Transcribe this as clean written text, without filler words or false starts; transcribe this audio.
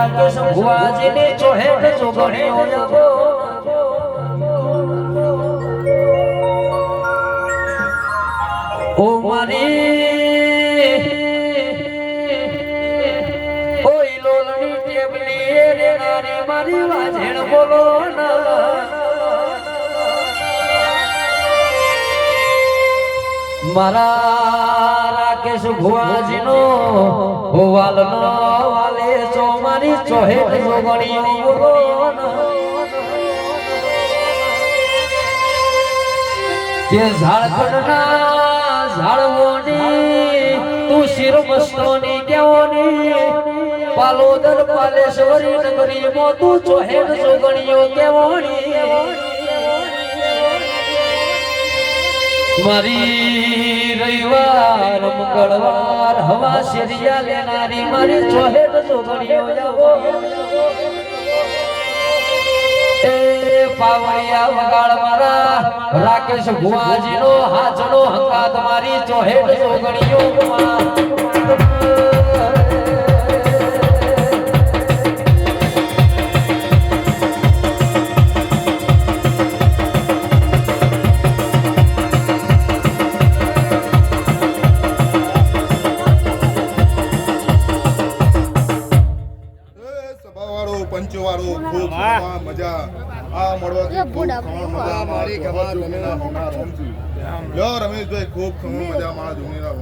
રાકેશ ભુવાજીને ચોહેટ જોગણીઓ જગો ઓ મારી ઓય લોલની ટેબલી રે નારી મારી વાજેણ બોલો ના મારા રાકેશ ભુવાજીનો વાલનો વાલે ચો મારી ચોહેટ જોગણીઓ બોલો કે ઝાડખંડના ઝાડવોની તું શિર મસ્તોની કેવોની પાલોદર પાલેશ્વરી નગરી મો તું ચોહેટ જોગણીઓ કેવોની મારી રવિવાર મંગળવાર હવા શેરિયા લેનારી મારી ચોહેટ જોગણીઓ જાવો એ પાવળિયા વગાડ મારા રાકેશ ભુવાજીનો હાજનો હંકાત મારી ચોહેટ જોગણીઓ પંચવાળો ખૂબ મજા આ મળવાથી મારી ખબર રમેશભાઈ ખૂબ મજા મારા ધોનીના